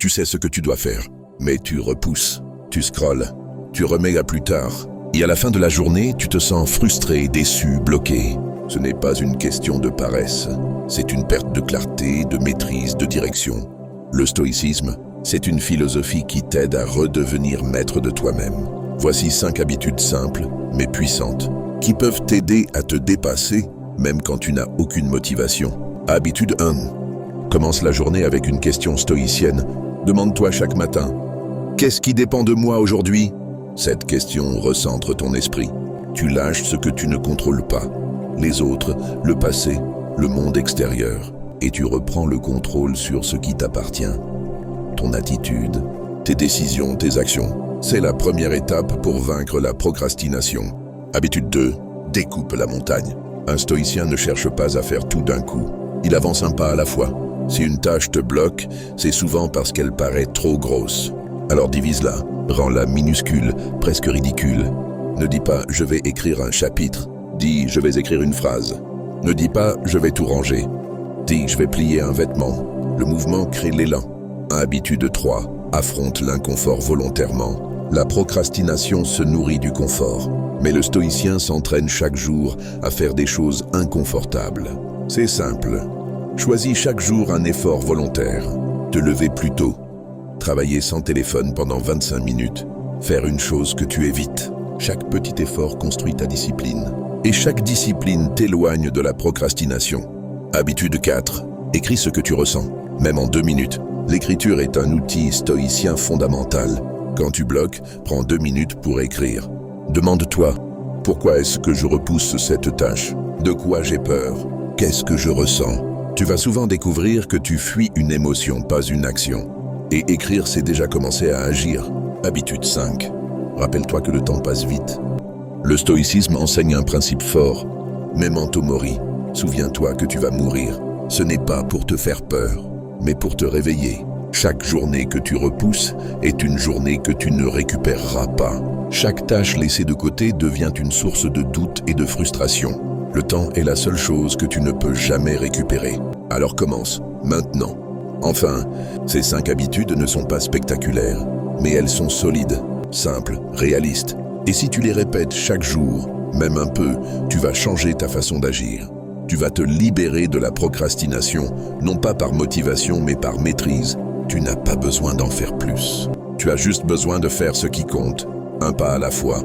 Tu sais ce que tu dois faire, mais tu repousses, tu scrolles, tu remets à plus tard. Et à la fin de la journée, tu te sens frustré, déçu, bloqué. Ce n'est pas une question de paresse, c'est une perte de clarté, de maîtrise, de direction. Le stoïcisme, c'est une philosophie qui t'aide à redevenir maître de toi-même. Voici 5 habitudes simples, mais puissantes, qui peuvent t'aider à te dépasser, même quand tu n'as aucune motivation. Habitude 1. Commence la journée avec une question stoïcienne. Demande-toi chaque matin, qu'est-ce qui dépend de moi aujourd'hui? Cette question recentre ton esprit. Tu lâches ce que tu ne contrôles pas, les autres, le passé, le monde extérieur, et tu reprends le contrôle sur ce qui t'appartient. Ton attitude, tes décisions, tes actions. C'est la première étape pour vaincre la procrastination. Habitude 2. Découpe la montagne. Un stoïcien ne cherche pas à faire tout d'un coup. Il avance un pas à la fois. Si une tâche te bloque, c'est souvent parce qu'elle paraît trop grosse. Alors divise-la, rends-la minuscule, presque ridicule. Ne dis pas « je vais écrire un chapitre », dis « je vais écrire une phrase ». Ne dis pas « je vais tout ranger », dis « je vais plier un vêtement ». Le mouvement crée l'élan. Habitude 3. Affronte l'inconfort volontairement. La procrastination se nourrit du confort, mais le stoïcien s'entraîne chaque jour à faire des choses inconfortables. C'est simple. Choisis chaque jour un effort volontaire. Te lever plus tôt. Travailler sans téléphone pendant 25 minutes. Faire une chose que tu évites. Chaque petit effort construit ta discipline. Et chaque discipline t'éloigne de la procrastination. Habitude 4. Écris ce que tu ressens, même en 2 minutes. L'écriture est un outil stoïcien fondamental. Quand tu bloques, prends 2 minutes pour écrire. Demande-toi, pourquoi est-ce que je repousse cette tâche? De quoi j'ai peur? Qu'est-ce que je ressens? Tu vas souvent découvrir que tu fuis une émotion, pas une action. Et écrire, c'est déjà commencer à agir. Habitude 5. Rappelle-toi que le temps passe vite. Le stoïcisme enseigne un principe fort. Memento mori. Souviens-toi que tu vas mourir. Ce n'est pas pour te faire peur, mais pour te réveiller. Chaque journée que tu repousses est une journée que tu ne récupéreras pas. Chaque tâche laissée de côté devient une source de doute et de frustration. Le temps est la seule chose que tu ne peux jamais récupérer. Alors commence, maintenant. Enfin, ces 5 habitudes ne sont pas spectaculaires, mais elles sont solides, simples, réalistes. Et si tu les répètes chaque jour, même un peu, tu vas changer ta façon d'agir. Tu vas te libérer de la procrastination, non pas par motivation, mais par maîtrise. Tu n'as pas besoin d'en faire plus. Tu as juste besoin de faire ce qui compte, un pas à la fois.